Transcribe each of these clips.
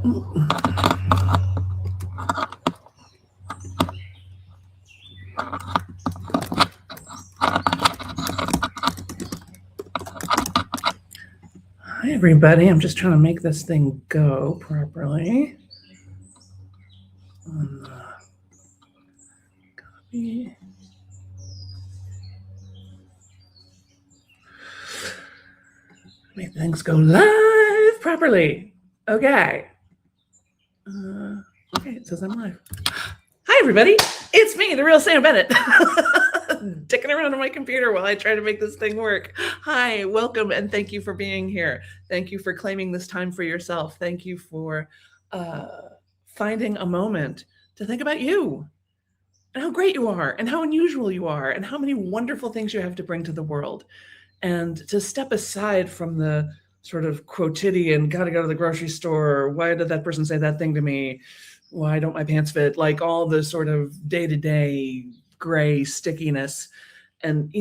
Hi, everybody. I'm just trying to make this thing go properly. Copy. Make things go live properly. Okay. Okay, it says I'm live. Hi, everybody. It's me, the real Sam Bennett. Dicking around on my computer while I try to make this thing work. Hi, welcome, and thank you for being here. Thank you for claiming this time for yourself. Thank you for finding a moment to think about you and how great you are and how unusual you are and how many wonderful things you have to bring to the world. And to step aside from the sort of quotidian, gotta go to the grocery store, why did that person say that thing to me? Why don't my pants fit? Like all the sort of day-to-day gray stickiness, and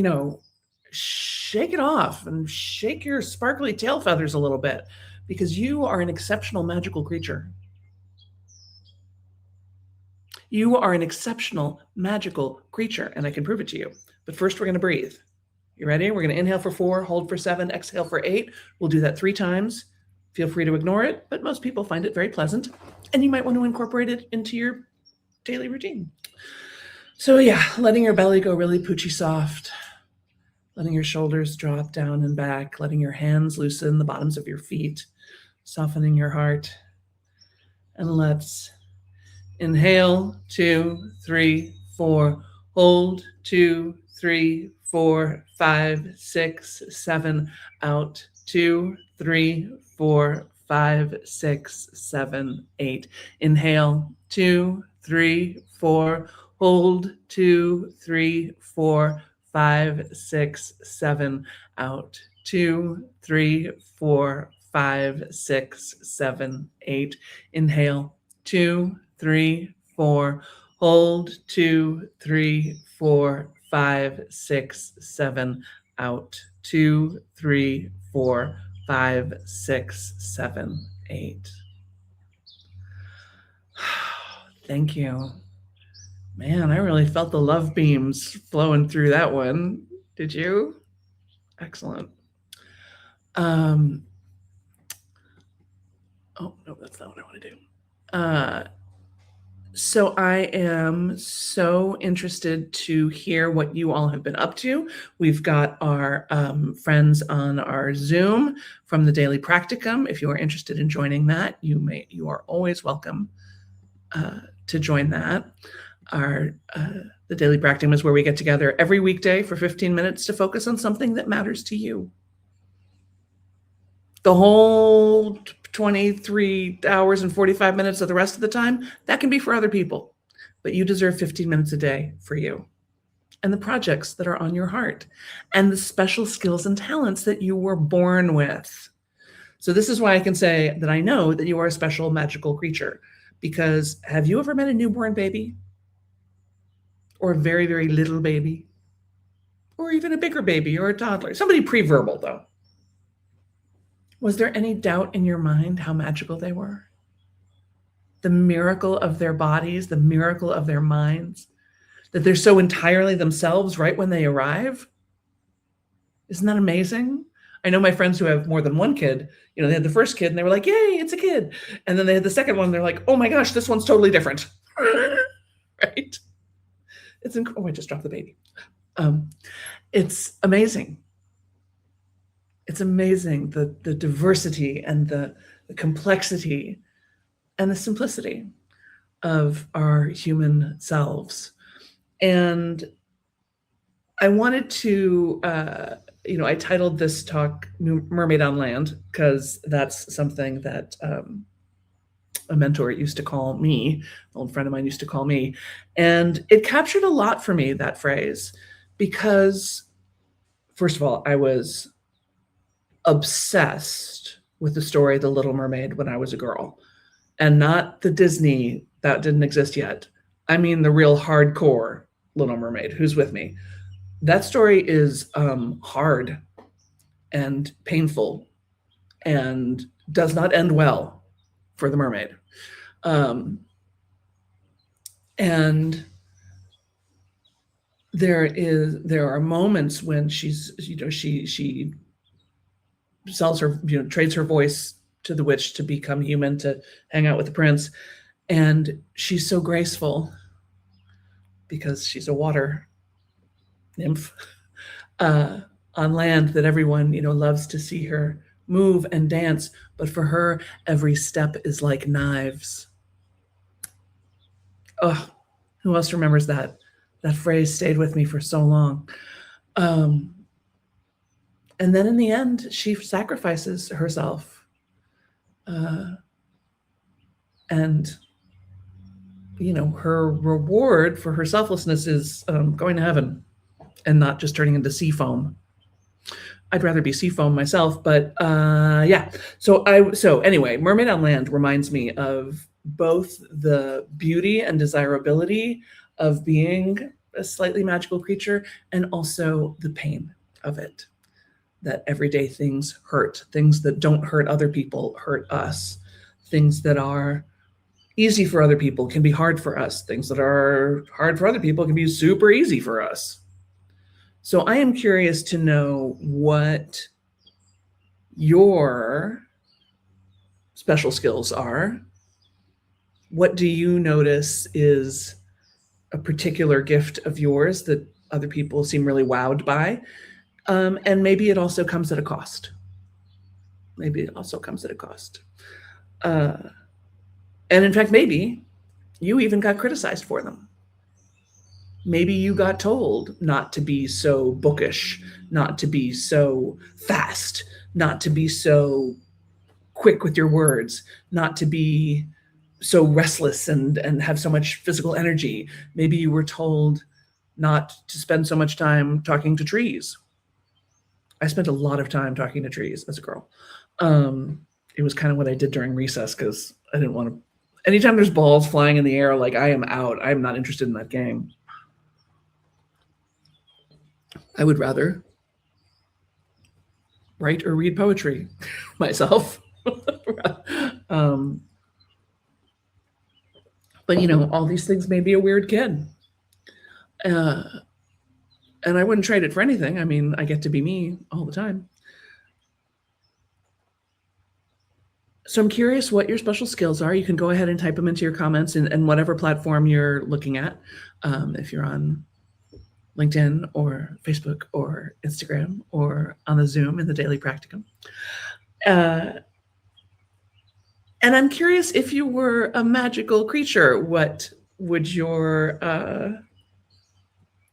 shake it off and shake your sparkly tail feathers a little bit, because you are an exceptional magical creature. You are an exceptional magical creature, and I can prove it to you. But first, we're going to breathe. You ready? We're going to inhale for 4, hold for 7, exhale for 8. We'll do that 3 times. Feel free to ignore it, but most people find it very pleasant, and you might want to incorporate it into your daily routine. So yeah, letting your belly go really poochy soft, letting your shoulders drop down and back, letting your hands loosen the bottoms of your feet, softening your heart. And let's inhale, 2, 3, 4, hold, 2, 3, 4, 5, 6, 7, out, 2, 3, 4, 5, 6, 7, 8. Inhale, 2, 3, 4, hold, 2, 3, 4, 5, 6, 7, out, 2, 3, 4, 5, 6, 7, 8. Inhale, 2, 3, 4, hold, 2, 3, 4, 5, 6, 7, out, 2, 3, 4, 5, 6, 7, 8. Thank you. Man, I really felt the love beams flowing through that one. Did you? Excellent. Oh, no, that's not what I want to do. So I am so interested to hear what you all have been up to. We've got our friends on our Zoom from the Daily Practicum. If you are interested in joining that, you are always welcome to join that. The Daily Practicum is where we get together every weekday for 15 minutes to focus on something that matters to you. The whole 23 hours and 45 minutes of the rest of the time, that can be for other people. But you deserve 15 minutes a day for you and the projects that are on your heart and the special skills and talents that you were born with. So this is why I can say that I know that you are a special magical creature, because have you ever met a newborn baby? Or a very, very little baby? Or even a bigger baby or a toddler? Somebody pre-verbal, though. Was there any doubt in your mind how magical they were? The miracle of their bodies, the miracle of their minds, that they're so entirely themselves right when they arrive? Isn't that amazing? I know my friends who have more than one kid, they had the first kid and they were like, yay, it's a kid. And then they had the second one, and they're like, oh my gosh, this one's totally different. Right? I just dropped the baby. It's amazing. It's amazing, the diversity and the complexity and the simplicity of our human selves. And I wanted to, I titled this talk Mermaid on Land, because that's something that a mentor used to call me, an old friend of mine used to call me. And it captured a lot for me, that phrase, because first of all, I was obsessed with the story The Little Mermaid when I was a girl, and not the Disney that didn't exist yet. I mean the real hardcore Little Mermaid. Who's with me? That story is hard and painful and does not end well. for the mermaid. And there are moments when she's, she sells her, trades her voice to the witch to become human, to hang out with the prince. And she's so graceful because she's a water nymph on land, that everyone, loves to see her move and dance. But for her, every step is like knives. Oh, who else remembers that? That phrase stayed with me for so long. And then in the end, she sacrifices herself. And, her reward for her selflessness is going to heaven and not just turning into sea foam. I'd rather be sea foam myself, but yeah. So anyway, Mermaid on Land reminds me of both the beauty and desirability of being a slightly magical creature, and also the pain of it. That everyday things hurt. Things that don't hurt other people hurt us. Things that are easy for other people can be hard for us. Things that are hard for other people can be super easy for us. So I am curious to know what your special skills are. What do you notice is a particular gift of yours that other people seem really wowed by? And maybe it also comes at a cost. Maybe it also comes at a cost. And in fact, maybe you even got criticized for them. Maybe you got told not to be so bookish, not to be so fast, not to be so quick with your words, not to be so restless and have so much physical energy. Maybe you were told not to spend so much time talking to trees. I spent a lot of time talking to trees as a girl. It was kind of what I did during recess, because I didn't want to. Anytime there's balls flying in the air, like, I am out. I'm not interested in that game. I would rather write or read poetry myself. But all these things made me a weird kid. And I wouldn't trade it for anything. I mean, I get to be me all the time. So I'm curious what your special skills are. You can go ahead and type them into your comments in whatever platform you're looking at. If you're on LinkedIn or Facebook or Instagram or on the Zoom in the Daily Practicum. And I'm curious, if you were a magical creature, what would your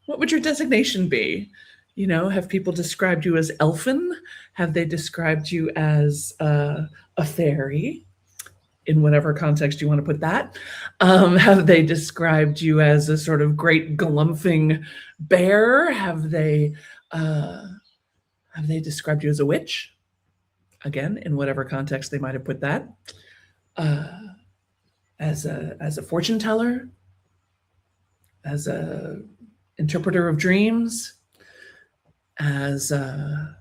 designation be? Have people described you as elfin? Have they described you as a fairy? In whatever context you want to put that. Have they described you as a sort of great galumphing bear? Have they described you as a witch? Again, in whatever context they might have put that. As a fortune teller, as a interpreter of dreams, as a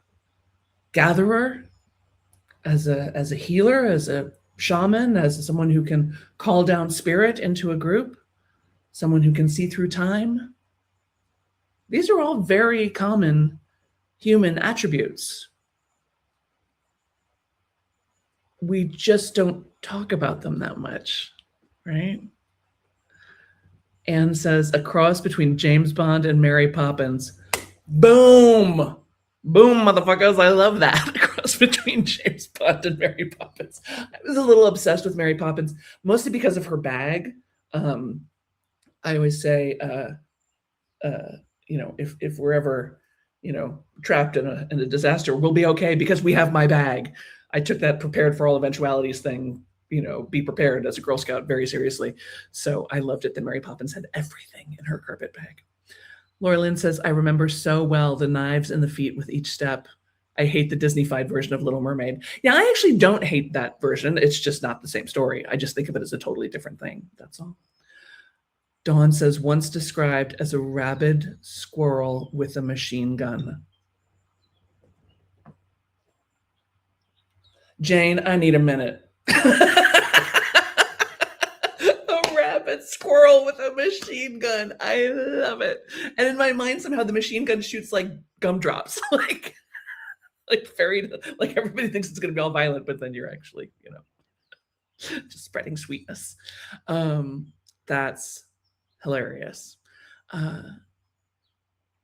gatherer, as a healer, as a shaman, as someone who can call down spirit into a group, someone who can see through time. These are all very common human attributes. We just don't talk about them that much, right? Anne says, a cross between James Bond and Mary Poppins. Boom! Boom, motherfuckers. I love that. A cross between James Bond and Mary Poppins. I was a little obsessed with Mary Poppins, mostly because of her bag. I always say, if we're ever, trapped in a disaster, we'll be okay because we have my bag. I took that prepared for all eventualities thing, be prepared as a Girl Scout very seriously. So I loved it that Mary Poppins had everything in her carpet bag. Laura Lynn says, I remember so well the knives in the feet with each step. I hate the Disney-fied version of Little Mermaid. Yeah, I actually don't hate that version. It's just not the same story. I just think of it as a totally different thing. That's all. Dawn says, once described as a rabid squirrel with a machine gun. Jane, I need a minute. Squirrel with a machine gun. I love it. And in my mind, somehow the machine gun shoots like gumdrops, like fairy, like everybody thinks it's going to be all violent, but then you're actually, just spreading sweetness. That's hilarious.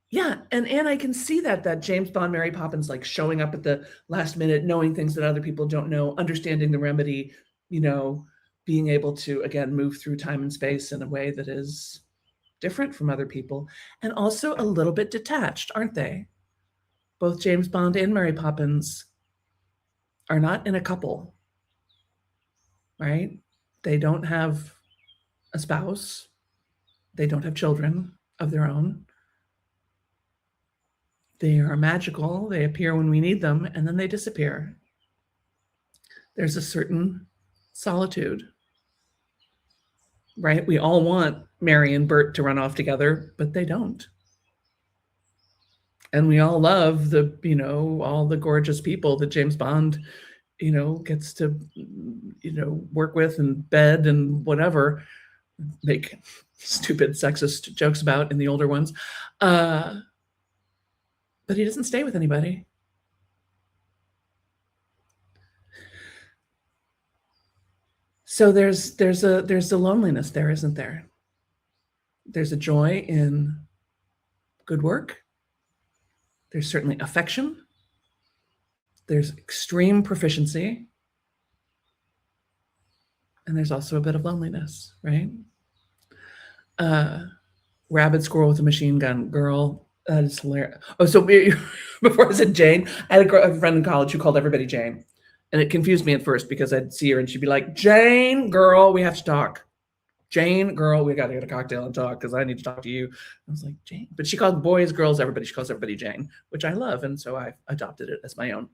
Yeah, and I can see that James Bond, Mary Poppins, like showing up at the last minute, knowing things that other people don't know, understanding the remedy, being able to again move through time and space in a way that is different from other people, and also a little bit detached, aren't they? Both James Bond and Mary Poppins are not in a couple, right? They don't have a spouse. They don't have children of their own. They are magical. They appear when we need them, and then they disappear. There's a certain solitude, right? We all want Mary and Bert to run off together, but they don't. And we all love all the gorgeous people that James Bond, gets to, work with and bed and whatever, make stupid sexist jokes about in the older ones. But he doesn't stay with anybody. So there's a loneliness there, isn't there? There's a joy in good work. There's certainly affection. There's extreme proficiency. And there's also a bit of loneliness, right? Rabid squirrel with a machine gun, girl. That is hilarious. Oh, so before I said Jane, I had a friend in college who called everybody Jane. And it confused me at first because I'd see her and she'd be like, Jane, girl, we have to talk. Jane, girl, we got to get a cocktail and talk because I need to talk to you. I was like, Jane. But she called boys, girls, everybody. She calls everybody Jane, which I love. And so I adopted it as my own.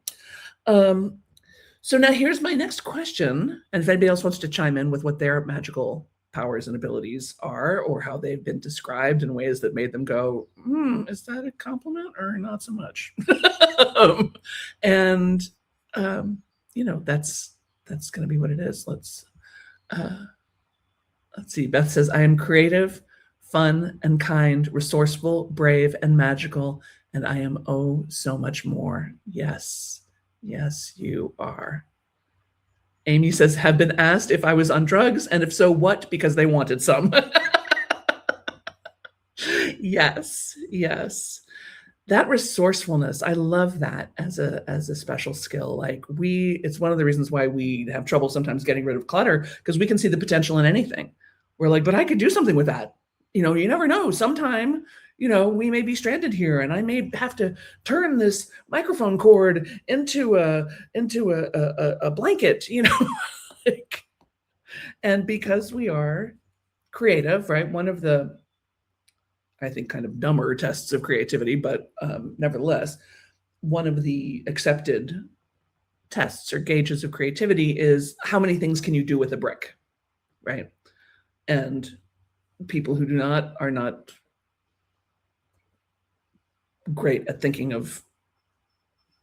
So now here's my next question. And if anybody else wants to chime in with what their magical powers and abilities are, or how they've been described in ways that made them go, is that a compliment or not so much? That's going to be what it is. Let's see. Beth says, I am creative, fun, and kind, resourceful, brave, and magical, and I am oh so much more. Yes, you are. Amy says, have been asked if I was on drugs, and if so, what? Because they wanted some. Yes. That resourcefulness, I love that as a special skill. Like it's one of the reasons why we have trouble sometimes getting rid of clutter, because we can see the potential in anything. We're like, but I could do something with that. You never know. Sometime, we may be stranded here and I may have to turn this microphone cord into a blanket, and because we are creative, right? One of the, I think, kind of dumber tests of creativity, but nevertheless, one of the accepted tests or gauges of creativity is how many things can you do with a brick, right? And people who do not are not great at thinking of,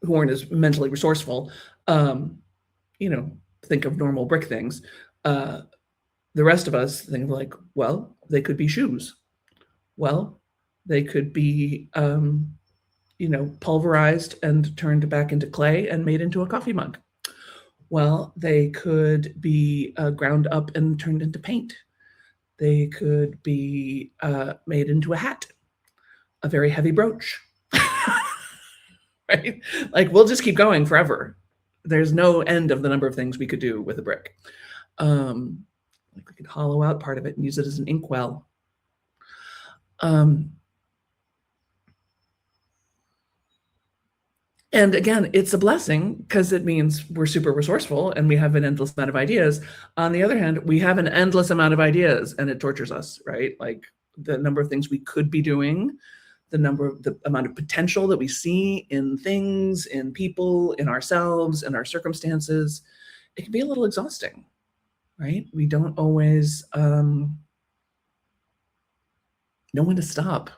who aren't as mentally resourceful, think of normal brick things. The rest of us think like, well, they could be shoes. Well, they could be, pulverized and turned back into clay and made into a coffee mug. Well, they could be ground up and turned into paint. They could be made into a hat, a very heavy brooch, right? Like we'll just keep going forever. There's no end of the number of things we could do with a brick. Like we could hollow out part of it and use it as an inkwell. And again, it's a blessing because it means we're super resourceful and we have an endless amount of ideas. On the other hand, we have an endless amount of ideas and it tortures us, right? Like the number of things we could be doing, the amount of potential that we see in things, in people, in ourselves, in our circumstances, it can be a little exhausting, right? We don't always know when to stop.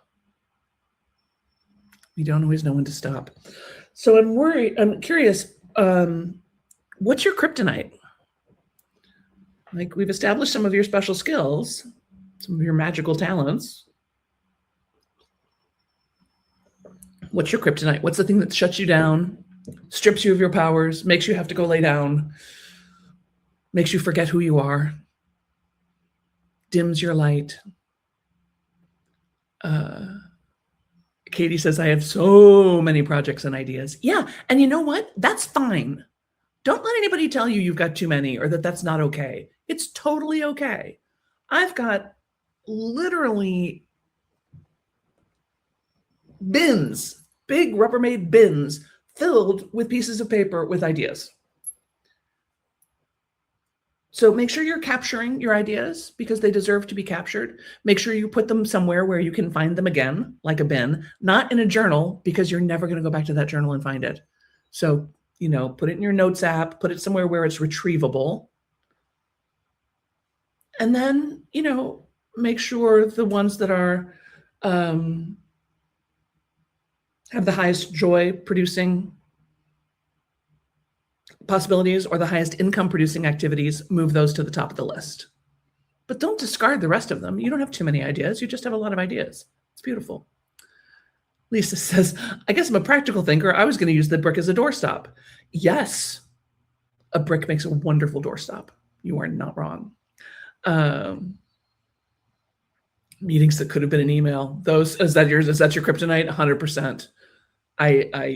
We don't always know when to stop. So I'm curious, what's your kryptonite? Like we've established some of your special skills. some of your magical talents. What's your kryptonite? What's the thing that shuts you down, strips you of your powers, makes you have to go lay down, makes you forget who you are, dims your light? Katie says, I have so many projects and ideas. Yeah, and you know what? That's fine. Don't let anybody tell you you've got too many or that that's not okay. It's totally okay. I've got literally bins, big Rubbermaid bins filled with pieces of paper with ideas. So make sure you're capturing your ideas because they deserve to be captured. Make sure you put them somewhere where you can find them again, like a bin, not in a journal because you're never going to go back to that journal and find it. So, put it in your notes app, put it somewhere where it's retrievable. And then, make sure the ones that are have the highest joy producing possibilities or the highest income producing activities, move those to the top of the list. But don't discard the rest of them. You don't have too many ideas. You just have a lot of ideas. It's beautiful. Lisa says, I guess I'm a practical thinker. I was going to use the brick as a doorstop. Yes, a brick makes a wonderful doorstop. You are not wrong. Meetings that could have been an email. Is that your kryptonite? 100%.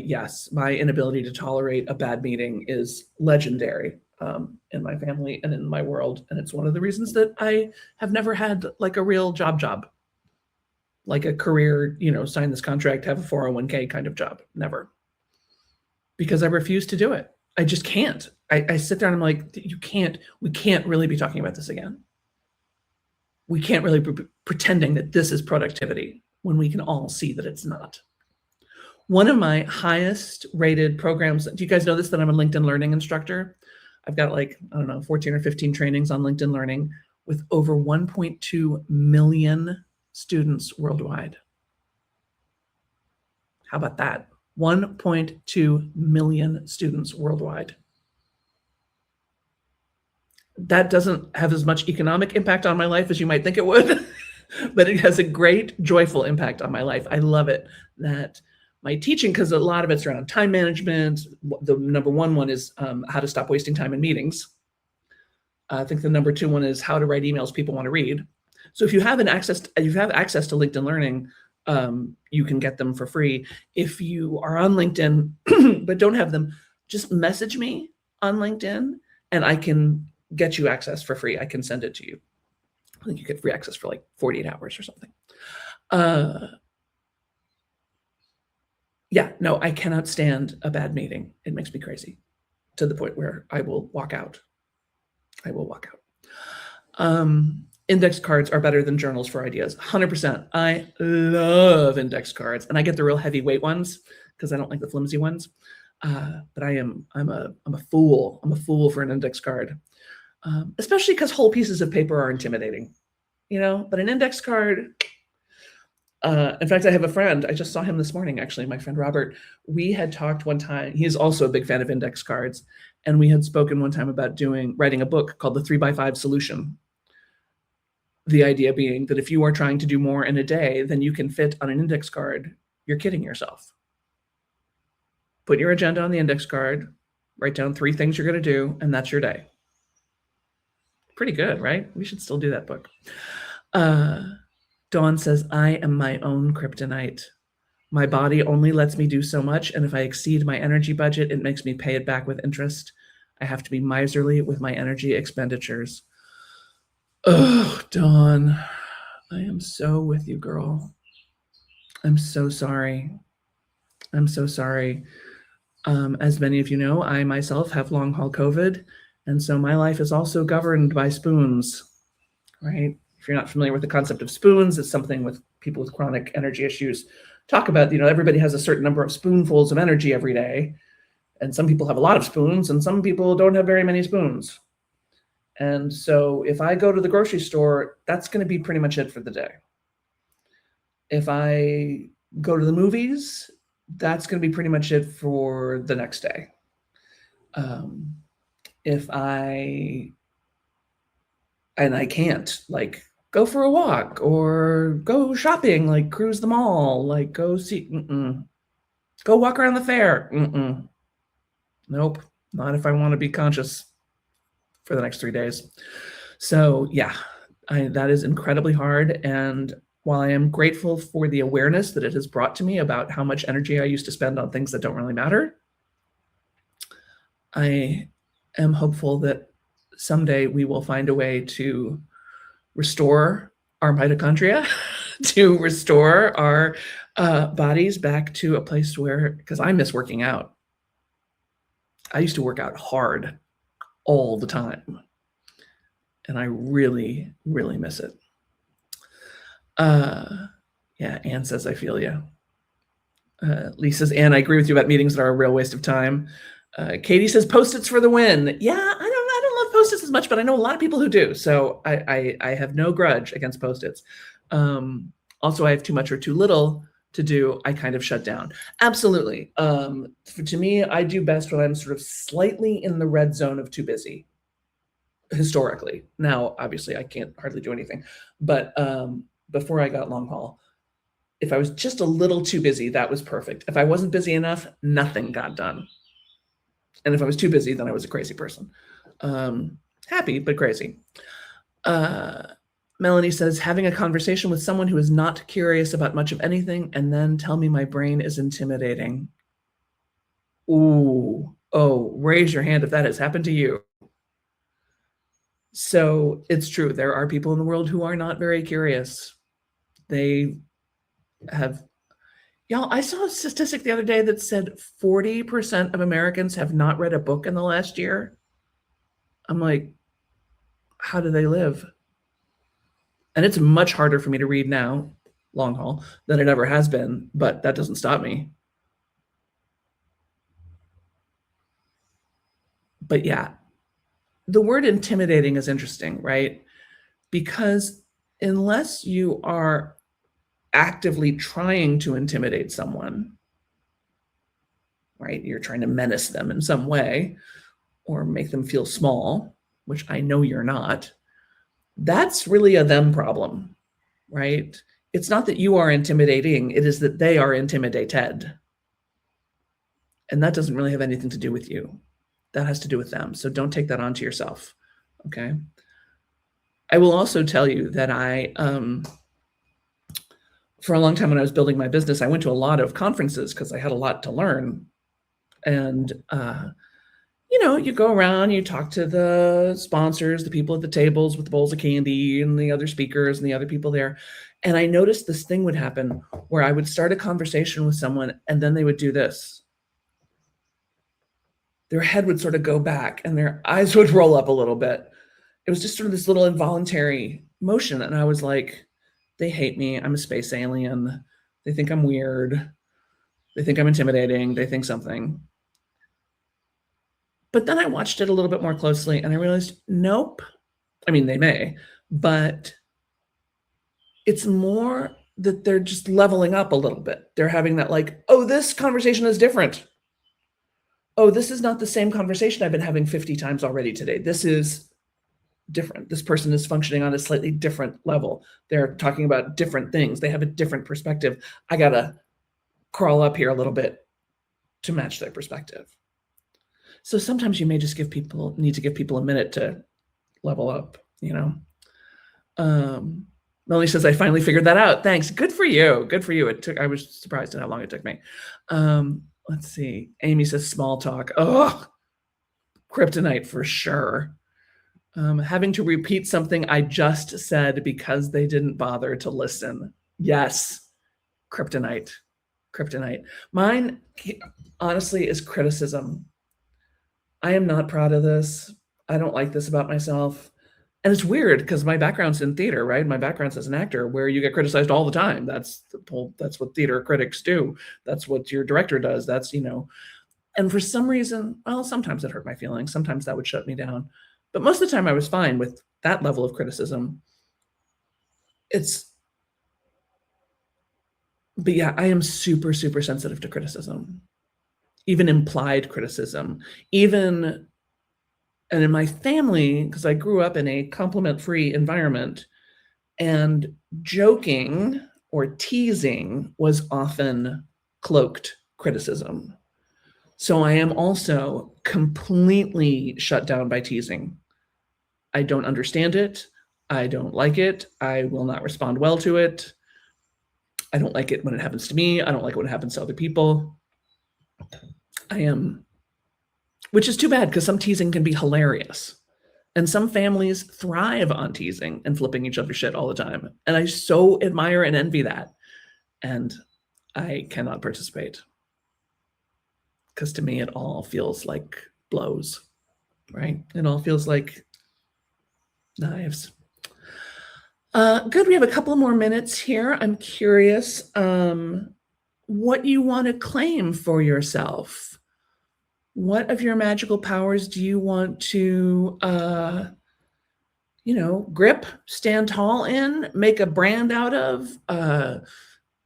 Yes, my inability to tolerate a bad meeting is legendary in my family and in my world. And it's one of the reasons that I have never had like a real job, like a career, sign this contract, have a 401k kind of job. Never. Because I refuse to do it. I just can't. I sit there and I'm like, we can't really be talking about this again. We can't really be pretending that this is productivity when we can all see that it's not. One of my highest rated programs, do you guys know this, that I'm a LinkedIn Learning instructor? I've got 14 or 15 trainings on LinkedIn Learning with over 1.2 million students worldwide. How about that? 1.2 million students worldwide. That doesn't have as much economic impact on my life as you might think it would, but it has a great, joyful impact on my life. I love it that my teaching, because a lot of it's around time management. The number one is how to stop wasting time in meetings. I think the number 2 one is how to write emails people want to read. So if you have access to LinkedIn Learning, you can get them for free. If you are on LinkedIn but don't have them, just message me on LinkedIn and I can get you access for free. I can send it to you. I think you get free access for 48 hours or something. Yeah, no, I cannot stand a bad meeting. It makes me crazy to the point where I will walk out. Index cards are better than journals for ideas. 100%. I love index cards, and I get the real heavyweight ones because I don't like the flimsy ones. But I'm a fool. I'm a fool for an index card, especially because whole pieces of paper are intimidating, But an index card. In fact, I have a friend. I just saw him this morning, actually, my friend Robert. We had talked one time. He's also a big fan of index cards. And we had spoken one time about writing a book called The 3x5 Solution. The idea being that if you are trying to do more in a day than you can fit on an index card, you're kidding yourself. Put your agenda on the index card, write down 3 things you're going to do, and that's your day. Pretty good, right? We should still do that book. Dawn says, I am my own kryptonite. My body only lets me do so much, and if I exceed my energy budget, it makes me pay it back with interest. I have to be miserly with my energy expenditures. Oh, Dawn, I am so with you, girl. I'm so sorry. As many of you know, I myself have long-haul COVID, and so my life is also governed by spoons, right? If you're not familiar with the concept of spoons, it's something with people with chronic energy issues talk about. Everybody has a certain number of spoonfuls of energy every day, and some people have a lot of spoons, and some people don't have very many spoons. And so if I go to the grocery store, that's going to be pretty much it for the day. If I go to the movies, that's going to be pretty much it for the next day. If I can't go for a walk or go shopping, like cruise the mall, like go see, go walk around the fair. Nope, not if I want to be conscious for the next 3 days. So yeah, that is incredibly hard. And while I am grateful for the awareness that it has brought to me about how much energy I used to spend on things that don't really matter, I am hopeful that someday we will find a way to restore our mitochondria, to restore our bodies back to a place where, because I miss working out. I used to work out hard all the time, and I really, really miss it. Yeah, Anne says, I feel you. Lee says, Anne, I agree with you about meetings that are a real waste of time. Katie says, Post-its for the win. Yeah, I don't love Post-its as much, but I know a lot of people who do. So I have no grudge against Post-its. Also, I have too much or too little to do. I kind of shut down. Absolutely. To me, I do best when I'm sort of slightly in the red zone of too busy. Historically. Now, obviously, I can't hardly do anything. But before I got long haul, if I was just a little too busy, that was perfect. If I wasn't busy enough, nothing got done. And if I was too busy, then I was a crazy person. Happy, but crazy. Melanie says, having a conversation with someone who is not curious about much of anything and then tell me my brain is intimidating. Ooh, oh, raise your hand if that has happened to you. So it's true. There are people in the world who are not very curious. They have, y'all, I saw a statistic the other day that said 40% of Americans have not read a book in the last year. I'm like, how do they live? And it's much harder for me to read now, long haul, than it ever has been, but that doesn't stop me. But yeah, the word intimidating is interesting, right? Because unless you are actively trying to intimidate someone, right? You're trying to menace them in some way or make them feel small, which I know you're not. That's really a them problem, right? It's not that you are intimidating, it is that they are intimidated. And that doesn't really have anything to do with you. That has to do with them. So don't take that onto yourself, okay? I will also tell you that for a long time when I was building my business, I went to a lot of conferences because I had a lot to learn. And, you go around, you talk to the sponsors, the people at the tables with the bowls of candy and the other speakers and the other people there. And I noticed this thing would happen where I would start a conversation with someone and then they would do this. Their head would sort of go back and their eyes would roll up a little bit. It was just sort of this little involuntary motion. And I was like, they hate me. I'm a space alien. They think I'm weird. They think I'm intimidating. They think something. But then I watched it a little bit more closely and I realized, nope. I mean, they may, but it's more that they're just leveling up a little bit. They're having that like, oh, this conversation is different. Oh, this is not the same conversation I've been having 50 times already today. This is different. This person is functioning on a slightly different level. They're talking about different things. They have a different perspective. I got to crawl up here a little bit to match their perspective. So sometimes you may just need to give people a minute to level up, Melanie says, I finally figured that out. Thanks. Good for you. Good for you. I was surprised at how long it took me. Let's see. Amy says small talk. Oh, kryptonite for sure. Having to repeat something I just said because they didn't bother to listen. Yes. Kryptonite. Mine, honestly, is criticism. I am not proud of this. I don't like this about myself. And it's weird because my background's in theater, right? My background's as an actor where you get criticized all the time. That's what theater critics do. That's what your director does. That's, and for some reason, well, sometimes it hurt my feelings. Sometimes that would shut me down. But most of the time I was fine with that level of criticism. But yeah, I am super, super sensitive to criticism, even implied criticism, and in my family, because I grew up in a compliment-free environment, And joking or teasing was often cloaked criticism. So I am also completely shut down by teasing. I don't understand it. I don't like it. I will not respond well to it. I don't like it when it happens to me. I don't like it when it happens to other people. Which is too bad because some teasing can be hilarious. And some families thrive on teasing and flipping each other's shit all the time. And I so admire and envy that. And I cannot participate. Because to me, it all feels like blows, right? It all feels like knives. Good. We have a couple more minutes here. I'm curious what you want to claim for yourself. What of your magical powers do you want to, grip, stand tall in, make a brand out of,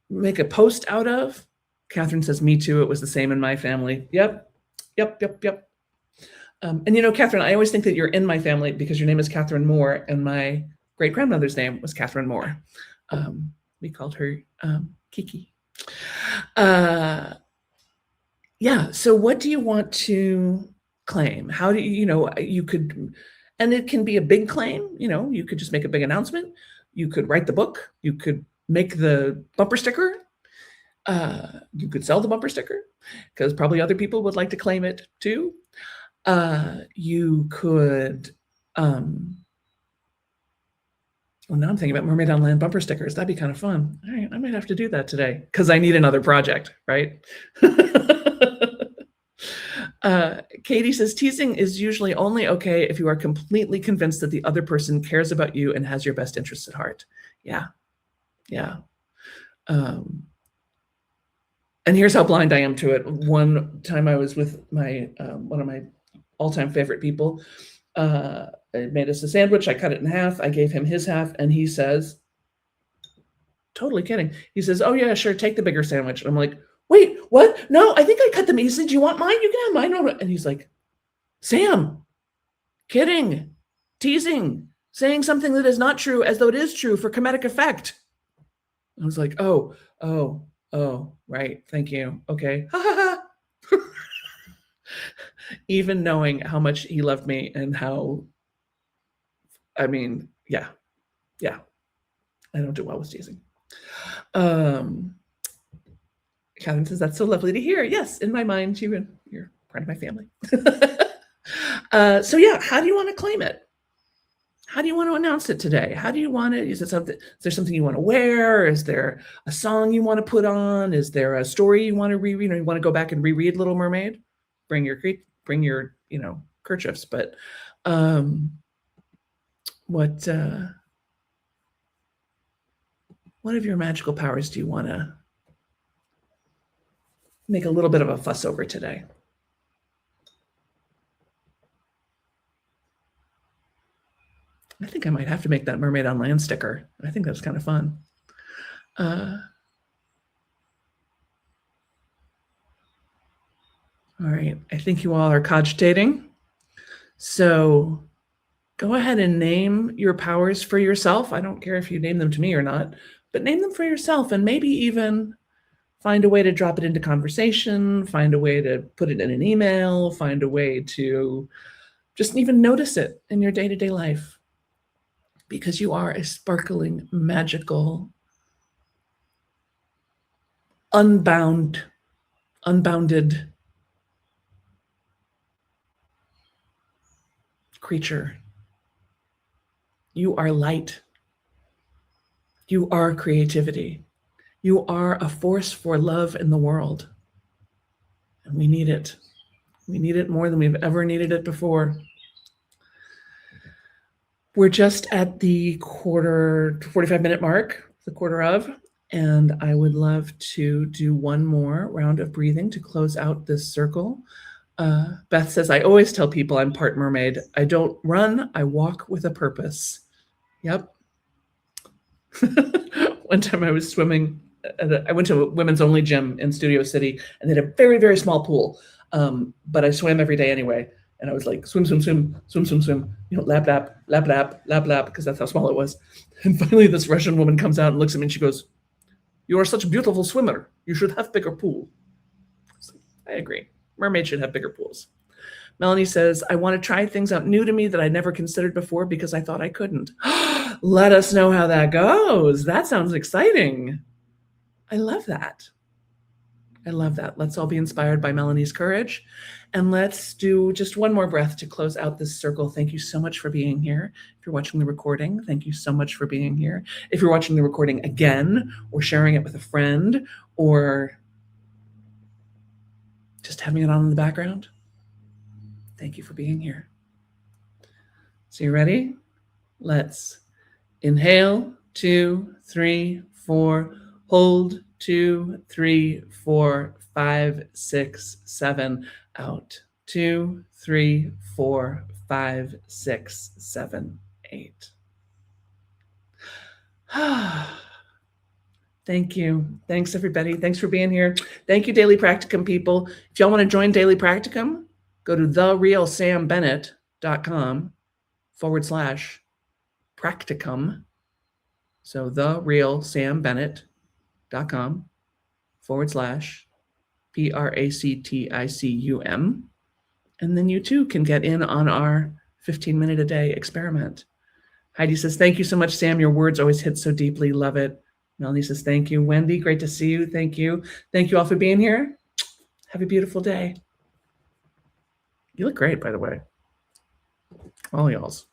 make a post out of? Catherine says, me too. It was the same in my family. Yep. And Catherine, I always think that you're in my family because your name is Catherine Moore, and my great-grandmother's name was Catherine Moore. We called her Kiki. Yeah. So what do you want to claim? How do you could, and it can be a big claim, you could just make a big announcement. You could write the book. You could make the bumper sticker. You could sell the bumper sticker because probably other people would like to claim it too. You could, now I'm thinking about Mermaid on Land bumper stickers. That'd be kind of fun. All right, I might have to do that today because I need another project, right? Katie says, teasing is usually only okay if you are completely convinced that the other person cares about you and has your best interests at heart. Yeah. And here's how blind I am to it. One time I was with my one of my all-time favorite people. I made us a sandwich. I cut it in half. I gave him his half, and he says, totally kidding. He says, oh yeah, sure, take the bigger sandwich. And I'm like, wait, what? No, I think I cut them. He said, do you want mine? You can have mine. And he's like, Sam, kidding, teasing, saying something that is not true as though it is true for comedic effect. I was like, oh, right. Thank you. Okay. Even knowing how much he loved me and how, yeah. I don't do well with teasing. Catherine says, that's so lovely to hear. Yes, in my mind, you're part of my family. So yeah, how do you want to claim it? How do you want to announce it today? How do you want to, is there something you want to wear? Is there a song you want to put on? Is there a story you want to reread? You want to go back and reread Little Mermaid? Bring your kerchiefs. But what of your magical powers do you want to make a little bit of a fuss over today? I think I might have to make that Mermaid on Land sticker. I think that's kind of fun. All right, I think you all are cogitating. So go ahead and name your powers for yourself. I don't care if you name them to me or not, but name them for yourself, and maybe even find a way to drop it into conversation, find a way to put it in an email, find a way to just even notice it in your day-to-day life. Because you are a sparkling, magical, unbounded creature. You are light. You are creativity. You are a force for love in the world. And we need it. We need it more than we've ever needed it before. We're just at the 45-minute mark, the quarter of, and I would love to do one more round of breathing to close out this circle. Beth says, I always tell people I'm part mermaid. I don't run, I walk with a purpose. Yep. One time I was swimming, I went to a women's only gym in Studio City, and they had a very, very small pool, but I swam every day anyway. And I was like, swim, swim, swim, swim, swim, swim, lap, lap, lap, lap, lap, lap, because that's how small it was. And finally, this Russian woman comes out and looks at me and she goes, "You are such a beautiful swimmer. You should have bigger pool." So, I agree. Mermaids should have bigger pools. Melanie says, "I want to try things out new to me that I never considered before because I thought I couldn't." Let us know how that goes. That sounds exciting. I love that. I love that. Let's all be inspired by Melanie's courage. And let's do just one more breath to close out this circle. Thank you so much for being here. If you're watching the recording, thank you so much for being here. If you're watching the recording again or sharing it with a friend or just having it on in the background, thank you for being here. So you ready? Let's inhale, 2, 3, 4, hold, 2, 3, 4, 5, 6, 7, out, 2, 3, 4, 5, 6, 7, 8. Thank you. Thanks, everybody. Thanks for being here. Thank you, Daily Practicum people. If y'all want to join Daily Practicum, go to therealsambennett.com/practicum. So therealsambennett.com/practicum. And then you too can get in on our 15-minute-a-day experiment. Heidi says, "Thank you so much, Sam. Your words always hit so deeply. Love it." Melanie says, "Thank you." Wendy, great to see you. Thank you. Thank you all for being here. Have a beautiful day. You look great, by the way. All y'all's.